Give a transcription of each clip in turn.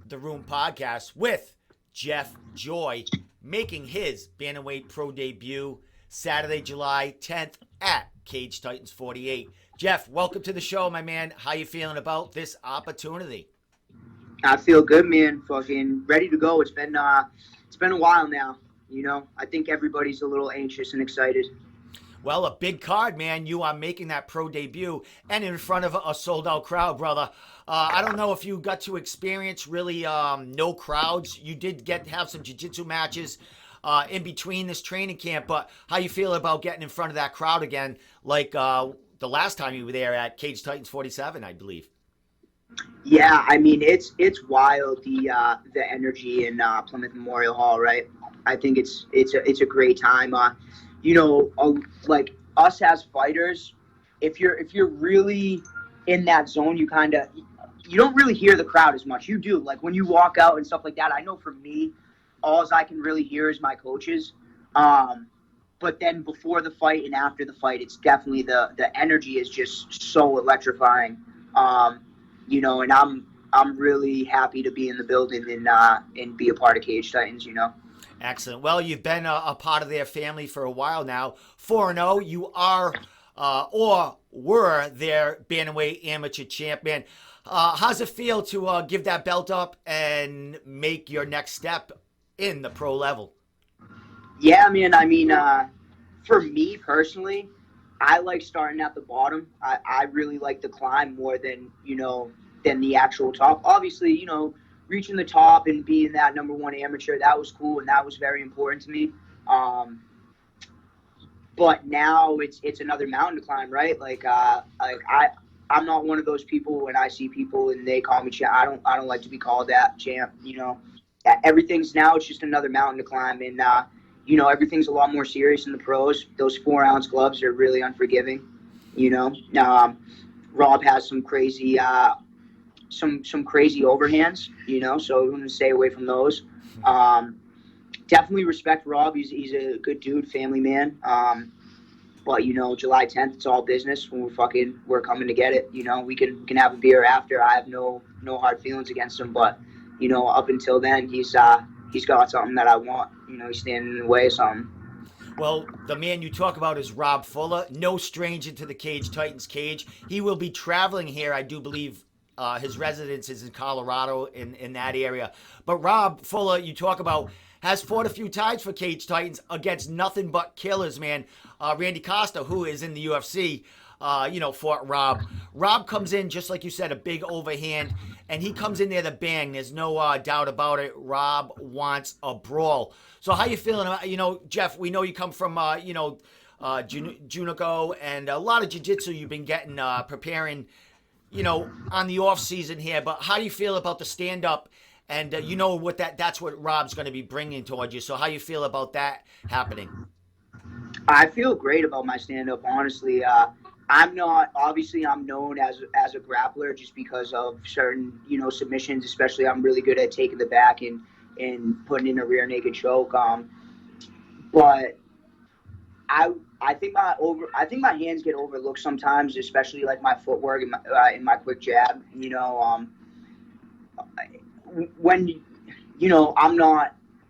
the Room podcast with Jeff Joy, making his bantamweight pro debut Saturday, July 10th at Cage Titans 48. Jeff, welcome to the show, my man. How you feeling about this opportunity? I feel good, man. Fucking ready to go. It's been a while now. You know, I think everybody's a little anxious and excited. Well, a big card, man. You are making that pro debut and in front of a sold-out crowd, brother. I don't know if you got to experience really no crowds. You did have some jiu-jitsu matches in between this training camp, but how you feel about getting in front of that crowd again, like the last time you were there at Cage Titans 47, I believe? Yeah, I mean it's wild, the energy in Plymouth Memorial Hall, right? I think it's a great time. Like us as fighters, if you're really in that zone, you don't really hear the crowd as much. You do, like when you walk out and stuff like that. I know for me, all I can really hear is my coaches. But then before the fight and after the fight, it's definitely the energy is just so electrifying. And I'm really happy to be in the building and be a part of Cage Titans. Excellent. Well, you've been a part of their family for a while now. 4-0, you are or were their bantamweight amateur champion. How's it feel to give that belt up and make your next step in the pro level? Yeah, man. I mean, for me personally, I like starting at the bottom. I really like the climb more than the actual top. Obviously, reaching the top and being that number one amateur, that was cool and that was very important to me. But now it's another mountain to climb, right? I'm not one of those people when I see people and they call me champ. I don't like to be called that champ. Everything's now it's just another mountain to climb, and everything's a lot more serious in the pros. Those 4-ounce gloves are really unforgiving. Rob has some crazy some crazy overhands. So we want to stay away from those. Definitely respect Rob. He's a good dude, family man. But July 10th, it's all business. When we're coming to get it. We can have a beer after. I have no hard feelings against him. But up until then, he's got something that I want. He's standing in the way of something. Well, the man you talk about is Rob Fuller, no stranger to the Cage Titans cage. He will be traveling here, I do believe. His residence is in Colorado, in that area. But Rob Fuller, you talk about, has fought a few times for Cage Titans against nothing but killers, man. Randy Costa, who is in the UFC, fought Rob. Rob comes in, just like you said, a big overhand, and he comes in there to bang. There's no doubt about it. Rob wants a brawl. So how you feeling about, Jeff, we know you come from, Junico and a lot of jiu-jitsu you've been getting, preparing, on the off season here, but how do you feel about the stand-up? And that's what Rob's going to be bringing towards you. So how you feel about that happening? I feel great about my stand-up, honestly. I'm known as a grappler just because of certain, submissions, especially I'm really good at taking the back and putting in a rear naked choke. But I think my hands get overlooked sometimes, especially like my footwork and my quick jab. When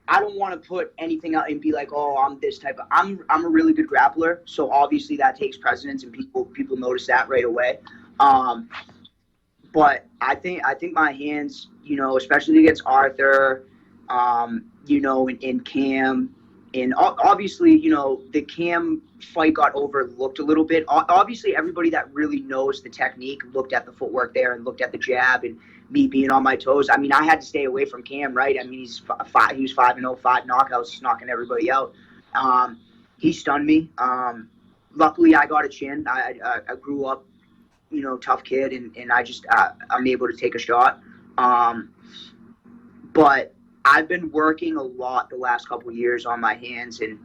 I don't want to put anything out and be like, oh, I'm this type of. I'm a really good grappler, so obviously that takes precedence and people notice that right away. But I think my hands, especially against Arthur, and Cam. And obviously, the Cam fight got overlooked a little bit. Obviously, everybody that really knows the technique looked at the footwork there and looked at the jab and me being on my toes. I mean, I had to stay away from Cam, right? I mean, he was 5-0, 5 knockouts, knocking everybody out. He stunned me. Luckily, I got a chin. I grew up, tough kid, and I'm able to take a shot. But I've been working a lot the last couple of years on my hands, and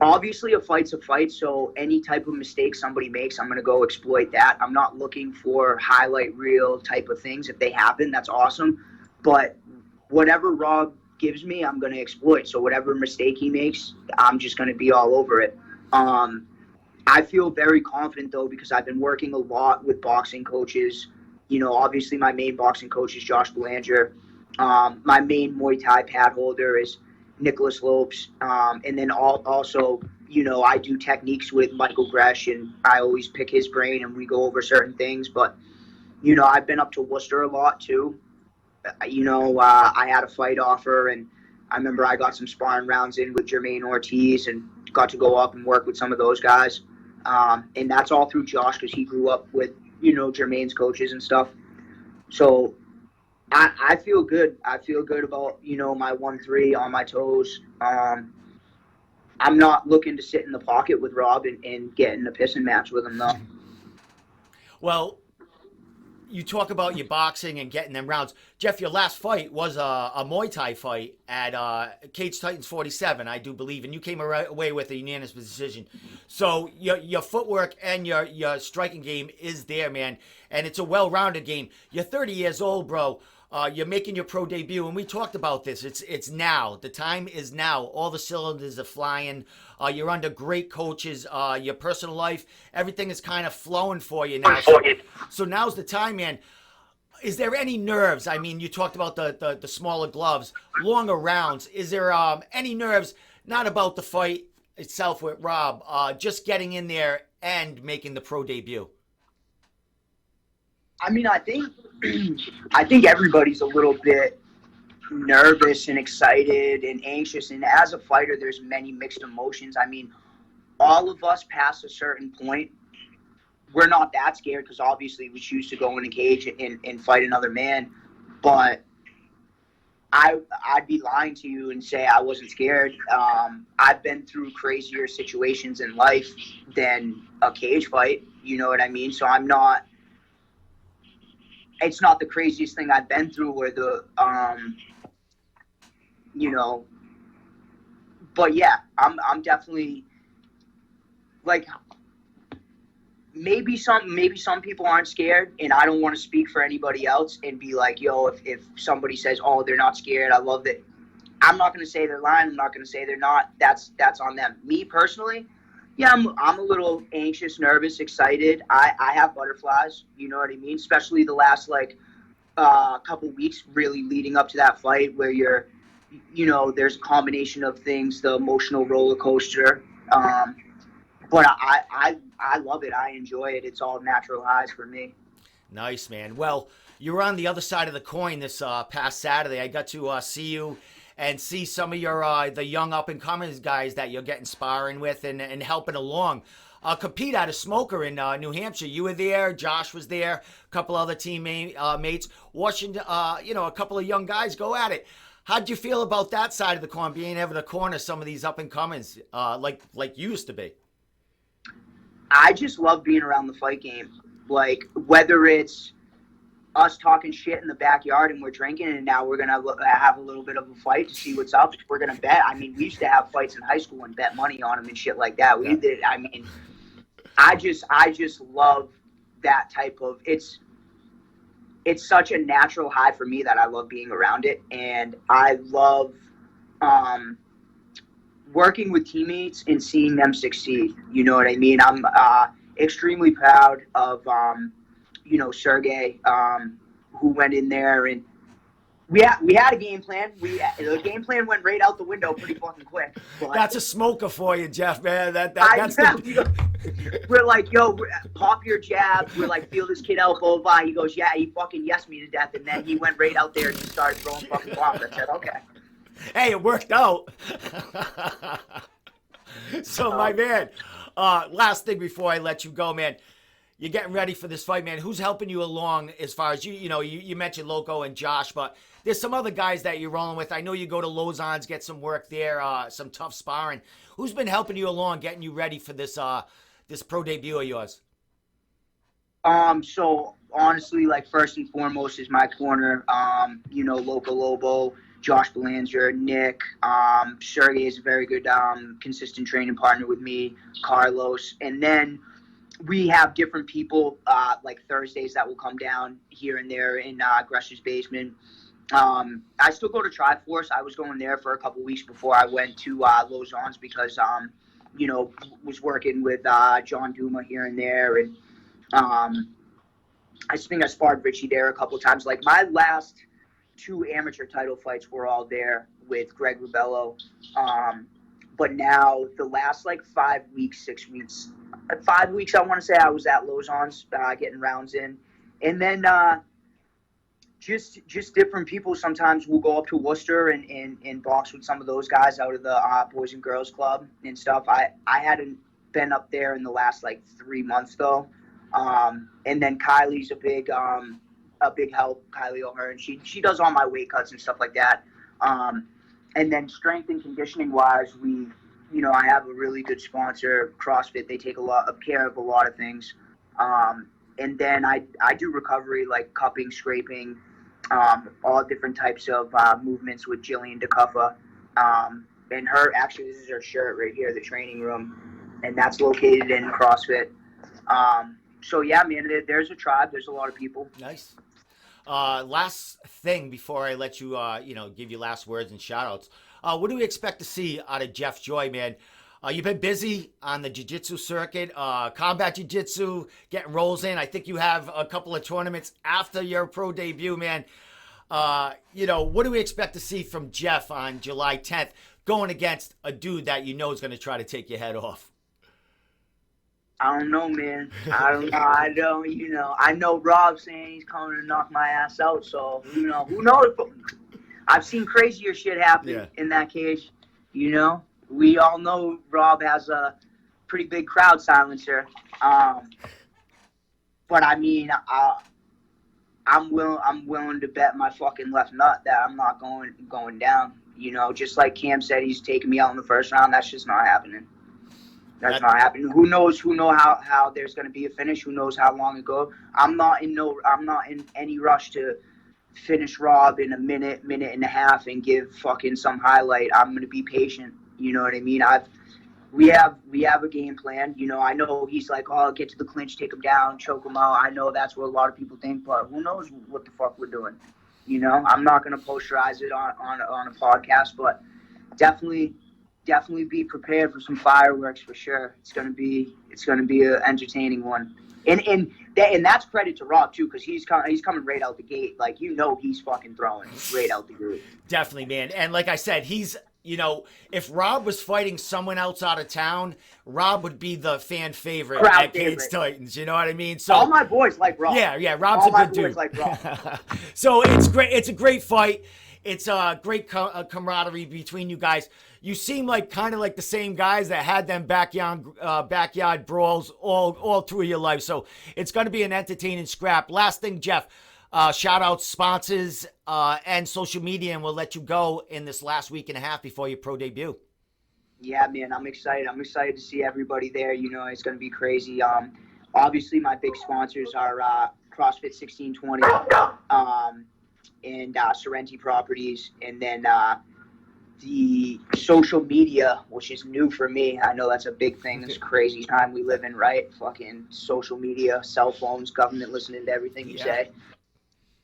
obviously a fight's a fight, so any type of mistake somebody makes, I'm going to go exploit that. I'm not looking for highlight reel type of things. If they happen, that's awesome. But whatever Rob gives me, I'm going to exploit. So whatever mistake he makes, I'm just going to be all over it. I feel very confident, though, because I've been working a lot with boxing coaches. Obviously my main boxing coach is Josh Belanger. My main Muay Thai pad holder is Nicholas Lopes. And then also, I do techniques with Michael Gresh, and I always pick his brain and we go over certain things. But, I've been up to Worcester a lot too. I had a fight offer, and I remember I got some sparring rounds in with Jermaine Ortiz and got to go up and work with some of those guys. And that's all through Josh because he grew up with, Jermaine's coaches and stuff. So I feel good. I feel good about, my 1-3 on my toes. I'm not looking to sit in the pocket with Rob and get in a pissing match with him, though. Well, you talk about your boxing and getting them rounds. Jeff, your last fight was a Muay Thai fight at Cage Titans 47, I do believe, and you came away with a unanimous decision. So your footwork and your striking game is there, man, and it's a well-rounded game. You're 30 years old, bro. You're making your pro debut, and we talked about this. It's now. The time is now. All the cylinders are flying. You're under great coaches. Your personal life, everything is kind of flowing for you now. So now's the time, man. Is there any nerves? I mean, you talked about the smaller gloves, longer rounds. Is there any nerves, not about the fight itself with Rob, just getting in there and making the pro debut? I mean, I think everybody's a little bit nervous and excited and anxious. And as a fighter, there's many mixed emotions. I mean, all of us past a certain point, we're not that scared because obviously we choose to go in a cage and fight another man. But I'd be lying to you and say I wasn't scared. I've been through crazier situations in life than a cage fight. You know what I mean? So it's not the craziest thing I've been through or but yeah, I'm definitely like, maybe some people aren't scared, and I don't want to speak for anybody else and be like, yo, if somebody says, oh, they're not scared, I love it. I'm not going to say they're lying. I'm not going to say they're not. That's on them. Me personally, yeah, I'm a little anxious, nervous, excited. I have butterflies, you know what I mean? Especially the last couple weeks really leading up to that fight where there's a combination of things, the emotional roller coaster. But I love it. I enjoy it. It's all natural highs for me. Nice, man. Well, you were on the other side of the coin this past Saturday. I got to see you and see some of your the young up-and-coming guys that you're getting sparring with and helping along. Compete at a smoker in New Hampshire. You were there. Josh was there. A couple other teammates. Watching, a couple of young guys go at it. How'd you feel about that side of the coin, being able to corner some of these up-and-comings like you used to be? I just love being around the fight game. Like, whether it's us talking shit in the backyard and we're drinking and now we're going to have a little bit of a fight to see what's up. We're going to bet. I mean, we used to have fights in high school and bet money on them and shit like that. We did. I mean, I just love that type of, it's such a natural high for me that I love being around it. And I love working with teammates and seeing them succeed. You know what I mean? I'm extremely proud of, Sergey, who went in there, and we had a game plan. The game plan went right out the window pretty fucking quick. But that's a smoker for you, Jeff, man. We're like, yo, pop your jab. We're like, feel this kid elbow by. He goes, yeah, he fucking yes me to death. And then he went right out there and just started throwing fucking bombs. I said, okay. Hey, it worked out. So, my man, last thing before I let you go, man. You're getting ready for this fight, man. Who's helping you along as far as you mentioned Loco and Josh, but there's some other guys that you're rolling with. I know you go to Lausanne's, get some work there, some tough sparring. Who's been helping you along, getting you ready for this this pro debut of yours? So honestly, like, first and foremost is my corner. Loco Lobo, Josh Belanger, Nick, Sergey is a very good, consistent training partner with me, Carlos, and then we have different people, like Thursdays that will come down here and there in Gresh's basement. I still go to Triforce. I was going there for a couple weeks before I went to Lausanne's because, was working with John Duma here and there. And I think I sparred Richie there a couple times. Like, my last 2 amateur title fights were all there with Greg Rubello. But now the last like 5 weeks, 6 weeks, 5 weeks, I want to say I was at Lausanne's getting rounds in. And then just different people sometimes will go up to Worcester and box with some of those guys out of the Boys and Girls Club and stuff. I hadn't been up there in the last like 3 months though. And then Kylie's a big help, Kylie O'Hearn. She does all my weight cuts and stuff like that. And then strength and conditioning wise, I have a really good sponsor, CrossFit. They take a lot of care of a lot of things. And then I do recovery like cupping, scraping, all different types of movements with Jillian DeCuffa. And actually, this is her shirt right here, the training room, and that's located in CrossFit. So yeah, man, there's a tribe. There's a lot of people. Nice. Last thing before I let you, give you last words and shout outs. What do we expect to see out of Jeff Joy, man? You've been busy on the jiu-jitsu circuit, combat jiu-jitsu, getting rolls in. I think you have a couple of tournaments after your pro debut, man. What do we expect to see from Jeff on July 10th going against a dude that you know is going to try to take your head off? I don't know, man. I know Rob saying he's coming to knock my ass out, so, who knows? I've seen crazier shit happen in that cage, We all know Rob has a pretty big crowd silencer. But I mean, I'm willing to bet my fucking left nut that I'm not going down. Just like Cam said, he's taking me out in the first round. That's just not happening. That's not happening. Who knows how there's going to be a finish? Who knows how long it goes? I'm not in any rush to finish Rob in a minute and a half and give fucking some highlight. I'm going to be patient. You know what I mean? We have a game plan. I know he's like, oh, get to the clinch, take him down, choke him out. I know that's what a lot of people think, but who knows what the fuck we're doing? I'm not going to posterize it on a podcast, but definitely be prepared for some fireworks for sure. It's gonna be an entertaining one, and that's credit to Rob too, because he's coming right out the gate. Like he's fucking throwing right out the gate. Definitely, man. And like I said, he's if Rob was fighting someone else out of town, Rob would be the fan favorite at Cage Titans. You know what I mean? So all my boys like Rob. Yeah, Rob's all a good dude. All my boys like Rob. So it's great. It's a great fight. It's a great camaraderie between you guys. You seem like kind of like the same guys that had them backyard brawls all through your life. So it's going to be an entertaining scrap. Last thing, Jeff, shout out sponsors and social media, and we'll let you go in this last week and a half before your pro debut. Yeah, man, I'm excited. I'm excited to see everybody there. It's going to be crazy. Obviously, my big sponsors are CrossFit 1620 and Sorrenti Properties, and then the social media, which is new for me. I know that's a big thing. This crazy time we live in, right? Fucking social media, cell phones, government listening to everything you say.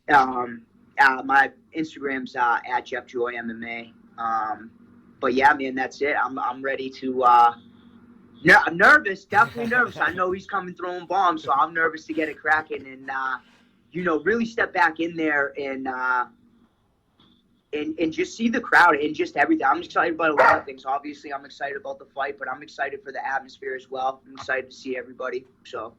My Instagram's at Jeff Joy MMA. But yeah, man, that's it. I'm ready to. I'm nervous, definitely nervous. I know he's coming throwing bombs, so I'm nervous to get it cracking and really step back in there and just see the crowd and just everything. I'm excited about a lot of things. Obviously, I'm excited about the fight, but I'm excited for the atmosphere as well. I'm excited to see everybody. So.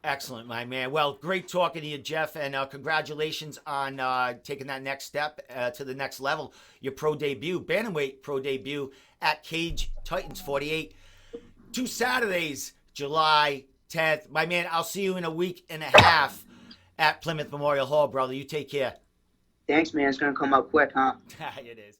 Excellent, my man. Well, great talking to you, Jeff, and congratulations on taking that next step to the next level. Your pro debut, bantamweight pro debut at Cage Titans 48. 2 Saturdays, July 10th. My man, I'll see you in a week and a half at Plymouth Memorial Hall, brother. You take care. Thanks, man. It's going to come up quick, huh? It is.